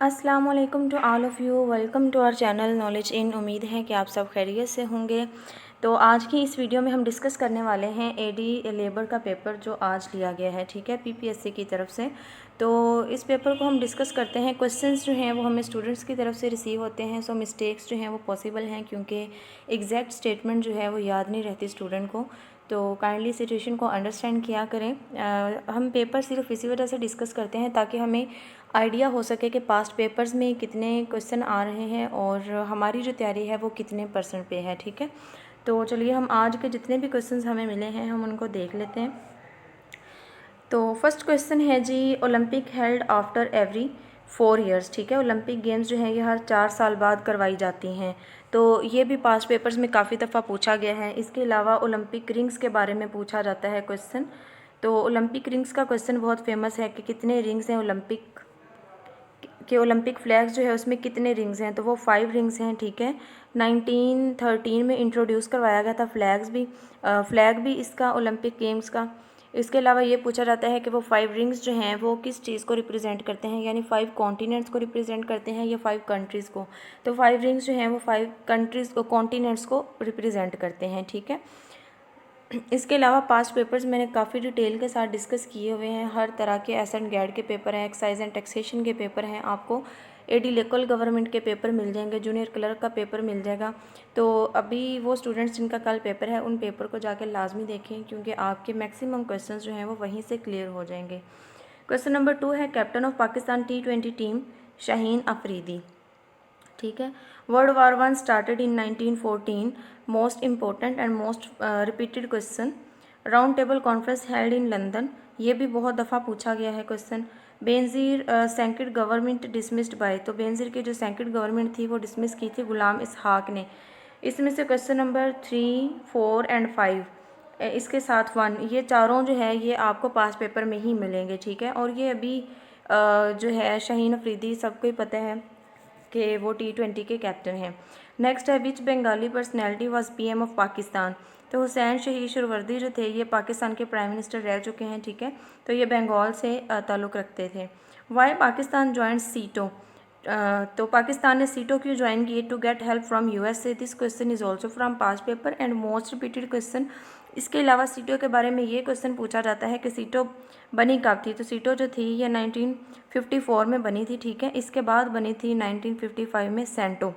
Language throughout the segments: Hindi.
अस्सलाम वालेकुम to all of you. Welcome to our channel knowledge in. उम्मीद है कि आप सब खैरियत से होंगे। तो आज की इस वीडियो में हम डिस्कस करने वाले हैं एडी लेबर का पेपर जो आज लिया गया है, ठीक है, पीपीएससी की तरफ से। तो इस पेपर को हम डिस्कस करते हैं। क्वेश्चंस जो हैं वो हमें स्टूडेंट्स की तरफ से रिसीव होते हैं, सो मिस्टेक्स जो हैं वो पॉसिबल हैं क्योंकि एग्जैक्ट स्टेटमेंट जो है वो याद नहीं रहती स्टूडेंट को। तो काइंडली सिचुएशन को अंडरस्टैंड किया करें। हम पेपर सिर्फ इसी वजह से डिस्कस करते हैं ताकि हमें आइडिया हो सके कि पास्ट पेपर्स में कितने क्वेश्चन आ रहे हैं और हमारी जो तैयारी है वो कितने % पे है, ठीक है। तो चलिए हम आज के जितने भी क्वेश्चंस हमें मिले हैं हम उनको देख लेते हैं। तो फर्स्ट क्वेश्चन है जी, Olympic held after every 4 years, ठीक है। ओलंपिक गेम्स जो हैं ये हर 4 साल बाद करवाई जाती हैं। तो ये भी पास्ट पेपर्स में काफ़ी दफ़ा पूछा गया है। इसके अलावा ओलंपिक रिंग्स के बारे में पूछा जाता है क्वेश्चन। तो ओलंपिक रिंग्स का क्वेश्चन बहुत फेमस है कि कितने रिंग्स हैं ओलंपिक के, ओलंपिक फ्लैग्स जो है उसमें कितने रिंग्स हैं, तो वो 5 रिंग्स हैं, ठीक है। 1913 में इंट्रोड्यूस करवाया गया था फ्लैग भी इसका ओलंपिक गेम्स का। इसके अलावा ये पूछा जाता है कि वो 5 रिंग्स जो हैं वो किस चीज़ को रिप्रेजेंट करते हैं, यानी 5 कॉन्टिनेंट्स को रिप्रेजेंट करते हैं या 5 कंट्रीज़ को। तो 5 रिंग्स जो हैं वो 5 कंट्रीज़ को, कॉन्टिनेंट्स को रिप्रेजेंट करते हैं, ठीक है। इसके अलावा पास्ट पेपर्स मैंने काफ़ी डिटेल के साथ डिस्कस किए हुए हैं। हर तरह के एस एंड गैड के पेपर हैं, एक्साइज एंड टैक्सेशन के पेपर हैं, आपको एडी लोकल गवर्नमेंट के पेपर मिल जाएंगे, जूनियर क्लर्क का पेपर मिल जाएगा। तो अभी वो स्टूडेंट्स जिनका कल पेपर है उन पेपर को जाकर लाजमी देखें क्योंकि आपके मैक्सिमम क्वेश्चंस जो हैं वो वहीं से क्लियर हो जाएंगे। क्वेश्चन नंबर 2 है, captain of Pakistan T20 team Shaheen Afridi, ठीक है। World war 1 started in 1914, most important and most repeated question. Round table conference held in London, ये भी बहुत दफ़ा पूछा गया है question. Benazir second government dismissed by, तो बेनज़ीर की जो सैंकिड गवर्नमेंट थी वो डिसमिस की थी गुलाम इसहाक ने। इसमें से क्वेश्चन नंबर 3, 4 एंड 5 इसके साथ 1, ये चारों जो है ये आपको पास पेपर में ही मिलेंगे, ठीक है। और ये अभी जो है शाहीन अफरीदी सबको ही पता है कि वो T20 के कैप्टन हैं। नेक्स्ट है, which Bengali personality was PM of Pakistan, तो हुसैन शहीद सुहरावर्दी जो थे ये पाकिस्तान के प्राइम मिनिस्टर रह चुके हैं, ठीक है। तो ये बंगाल से ताल्लुक़ रखते थे। वाई पाकिस्तान ज्वाइन सीटो, तो पाकिस्तान ने सीटो क्यों ज्वाइन किए, to get help from USA। This question is also from past paper and most repeated question. इसके अलावा सीटो के बारे में ये क्वेश्चन पूछा जाता है कि सीटो बनी कब थी, तो सीटो जो थी ये 1954 में बनी थी, ठीक है। इसके बाद बनी थी 1955 में सेंटो।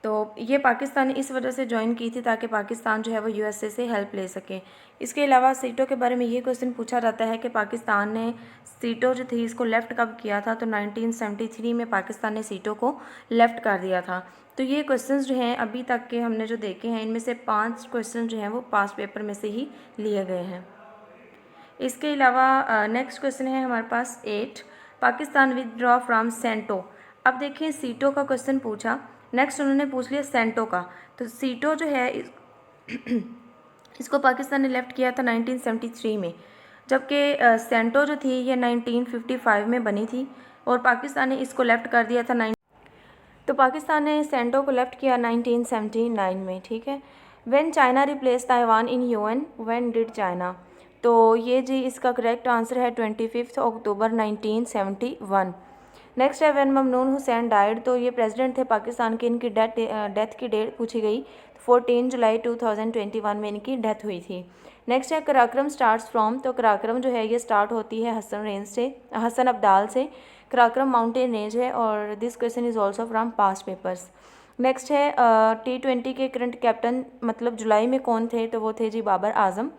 तो ये पाकिस्तान ने इस वजह से ज्वाइन की थी ताकि पाकिस्तान जो है वो USA से हेल्प ले सके। इसके अलावा सीटो के बारे में ये क्वेश्चन पूछा जाता है कि पाकिस्तान ने सीटो जो थी इसको लेफ़्ट कब किया था, तो 1973 में पाकिस्तान ने सीटो को लेफ़्ट कर दिया था। तो ये क्वेश्चंस जो हैं अभी तक के हमने जो देखे हैं इनमें से 5 क्वेश्चन जो हैं वो पास्ट पेपर में से ही लिए गए हैं। इसके अलावा नेक्स्ट क्वेश्चन है हमारे पास 8, पाकिस्तान विदड्रॉ फ्रॉम सेंटो। अब देखिए सीटो का क्वेश्चन पूछा, नेक्स्ट उन्होंने पूछ लिया सेंटो का। तो सीटो जो है इसको पाकिस्तान ने लेफ़्ट किया था 1973 में, जबकि सेंटो जो थी ये 1955 में बनी थी और पाकिस्तान ने इसको लेफ़्ट कर दिया था तो पाकिस्तान ने सेंटो को लेफ़्ट किया 1979 में, ठीक है। When China replace Taiwan in UN, when did China, तो ये जी इसका करेक्ट आंसर है 25 अक्टूबर 1971। नेक्स्ट है, व्हेन ममनून हुसैन डाइड, तो ये प्रेसिडेंट थे पाकिस्तान के, इनकी डेथ की डेट पूछी गई, 14 जुलाई 2021 में इनकी डेथ हुई थी। नेक्स्ट है, कराक्रम स्टार्ट्स फ्रॉम, तो कराक्रम जो है ये स्टार्ट होती है हसन अब्दाल से। कराक्रम माउंटेन रेंज है और this question is also from past papers. Next है, T20 के करंट कैप्टन मतलब जुलाई में कौन थे, तो वो थे जी बाबर आजम।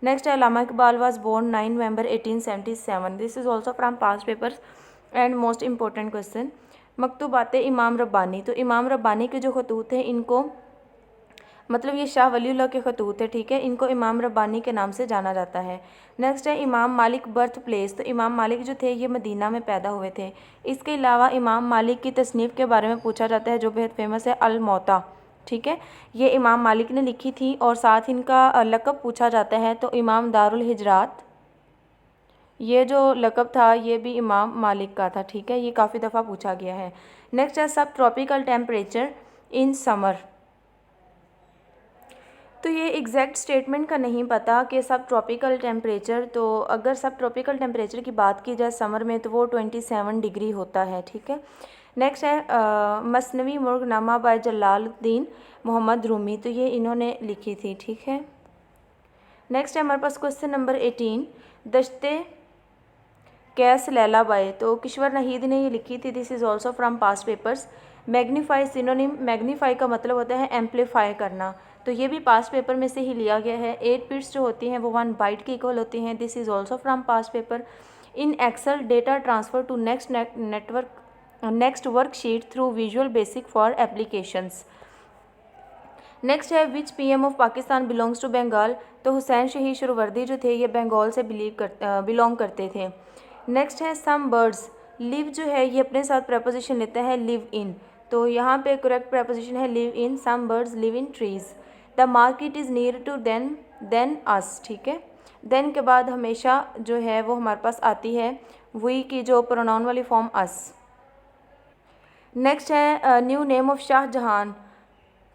नेक्स्ट है, Allama Iqbal was born 9 November 1877, this is also from past papers and most important question. Maktubat Imam Rabbani, तो इमाम रब्बानी के जो खतूत हैं इनको मतलब ये शाह वलीउल्लाह के खतूत है, ठीक है, इनको इमाम रब्बानी के नाम से जाना जाता है। नेक्स्ट है, इमाम मालिक बर्थ प्लेस, तो इमाम मालिक जो थे ये मदीना में पैदा हुए थे। इसके अलावा इमाम मालिक की तसनीफ़ के बारे में पूछा जाता है जो बेहद फेमस है, अल मौता, ठीक है, ये इमाम मालिक ने लिखी थी। और साथ इनका लक़ब पूछा जाता है तो इमाम दारुल हिजरात, ये जो लक़ब था ये भी इमाम मालिक का था, ठीक है, ये काफ़ी दफ़ा पूछा गया है। नेक्स्ट है, सब ट्रॉपिकल टेम्परेचर इन समर, तो ये एग्जैक्ट स्टेटमेंट का नहीं पता कि सब ट्रॉपिकल टेम्परेचर, तो अगर सब ट्रॉपिकल टेम्परेचर की बात की जाए समर में तो वो 27 डिग्री होता है, ठीक है। नेक्स्ट है मसनवी मुर्गनामा बाय जलालुद्दीन मोहम्मद रूमी, तो ये इन्होंने लिखी थी, ठीक है। नेक्स्ट है हमारे पास क्वेश्चन नंबर 18, दश्ते कैस लैला बाय, तो किश्वर नहीद ने ये लिखी थी। This is also from past papers. Magnify synonym, magnify का मतलब होता है एम्पलीफाई करना, तो ये भी पास्ट पेपर में से ही लिया गया है। 8 बिट्स जो होती हैं वो 1 बाइट के इक्वल होती हैं। This is also from past paper. In Excel data transfer to next worksheet through Visual Basic for applications. Next है which PM of Pakistan belongs to Bengal, तो हुसैन शहीद शुरवर्दी जो थे ये बंगाल से बिलोंग करते थे। नेक्स्ट है सम बर्ड्स, लिव जो है ये अपने साथ प्रपोजिशन लेता है लिव इन, तो यहाँ पे करेक्ट प्रपोजिशन है live in. Some birds live in trees. The market is near to then us, ठीक है। देन के बाद हमेशा जो है वो हमारे पास आती है वी की जो प्रोनाउन वाली फॉर्म अस। नेक्स्ट है न्यू नेम ऑफ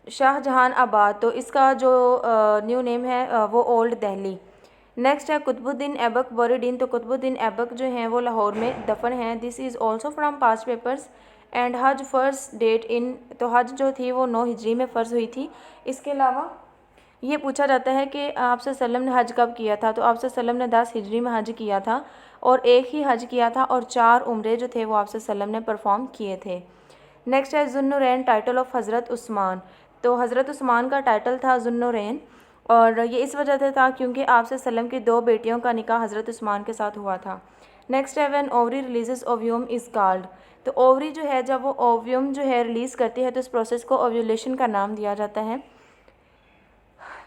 शाहजहान आबाद, तो इसका जो न्यू नेम है वो ओल्ड दिल्ली। नेक्स्ट है कुतुबुद्दीन ऐबक बरीड इन, तो कुतुबुद्दीन ऐबक जो हैं वो लाहौर में दफन हैं। This is also from past papers. And हज फर्स्ट डेट इन, तो हज जो थी वो 9 हिजरी में फ़र्ज़ हुई थी। इसके अलावा ये पूछा जाता है कि आपसे सल्लम ने हज कब किया था, तो आपसे सल्लम ने 10 हिजरी में हज किया था और एक ही हज किया था और 4 उम्रे जो थे वो आपसे सल्लम ने परफॉर्म किए थे। नेक्स्ट है ज़ुन्नुरैन टाइटल ऑफ हज़रत उस्मान, तो हज़रत उस्मान का टाइटल था ज़ुन्नुरैन और ये इस वजह से था क्योंकि आपसे सल्लम की 2 बेटियों का निकाह हज़रत उस्मान के साथ हुआ था। नेक्स्ट है when ovary releases ovum is called, तो ओवरी जो है जब वो ओव्यूम जो है रिलीज़ करती है तो इस प्रोसेस को ओव्यूलेशन का नाम दिया जाता है।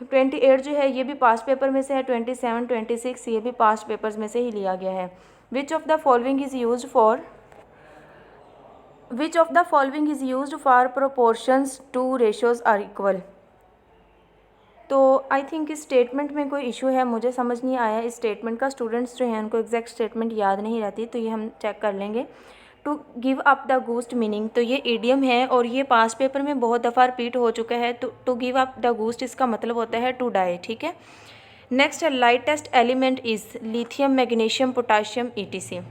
28 जो है ये भी पास्ट पेपर में से है। 27, 26 ये भी पास्ट पेपर्स में से ही लिया गया है। Which of the following is used for proportions two ratios are equal, तो आई थिंक इस स्टेटमेंट में कोई इशू है, मुझे समझ नहीं आया इस स्टेटमेंट का। स्टूडेंट्स जो हैं उनको एग्जैक्ट स्टेटमेंट याद नहीं रहती, तो ये हम चेक कर लेंगे। To give up the ghost meaning, तो ये ईडियम है और ये पास्ट पेपर में बहुत दफ़ा रिपीट हो चुका है। तो टू गिव अप द गूस्ट इसका मतलब होता है टू डाई, ठीक है। नेक्स्ट है lightest element is lithium magnesium potassium ETC।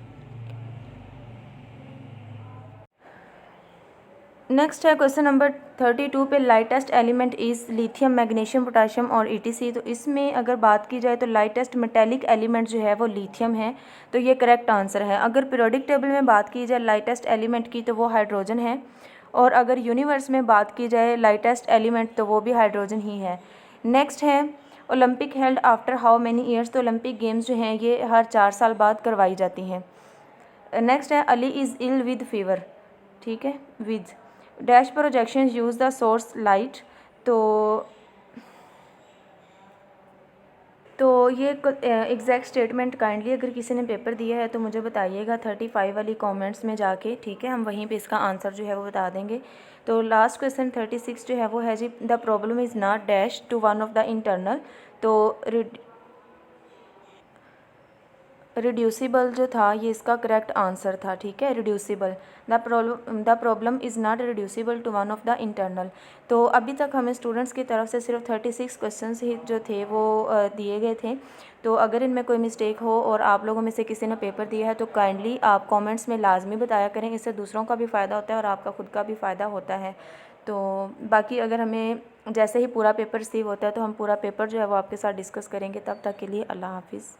Next है क्वेश्चन नंबर 32 पे lightest element is lithium magnesium potassium और ETC, तो इसमें अगर बात की जाए तो लाइटेस्ट मेटेलिक एलिमेंट जो है वो लिथियम है, तो ये करेक्ट आंसर है। अगर पीरियोडिक टेबल में बात की जाए लाइटेस्ट एलिमेंट की तो वो हाइड्रोजन है, और अगर यूनिवर्स में बात की जाए लाइटेस्ट एलिमेंट तो वो भी हाइड्रोजन ही है। नेक्स्ट है Olympic held after how many years, तो ओलंपिक गेम्स जो हैं ये हर 4 साल बाद करवाई जाती हैं। नेक्स्ट है Ali is ill with fever, ठीक है, with dash projection use the source light, तो ये एग्जैक्ट स्टेटमेंट काइंडली अगर किसी ने पेपर दिया है तो मुझे बताइएगा 35 वाली कमेंट्स में जाके, ठीक है। हम वहीं पे इसका आंसर जो है वो बता देंगे। तो लास्ट क्वेश्चन 36 जो है वो है जी the problem is not dash to one of the internal, तो रिड्यूसिबल जो था ये इसका करेक्ट आंसर था, ठीक है, reducible. The problem is not reducible to one of the internal. तो अभी तक हमें स्टूडेंट्स की तरफ से सिर्फ 36 क्वेश्चंस ही जो थे वो दिए गए थे। तो अगर इनमें कोई मिस्टेक हो और आप लोगों में से किसी ने पेपर दिया है तो काइंडली आप कमेंट्स में लाजमी बताया करें, इससे दूसरों का भी फ़ायदा होता है और आपका खुद का भी फ़ायदा होता है। तो बाकी अगर हमें जैसे ही पूरा पेपर रिसीव होता है तो हम पूरा पेपर जो है वो आपके साथ डिस्कस करेंगे। तब तक के लिए अल्लाह हाफिज़।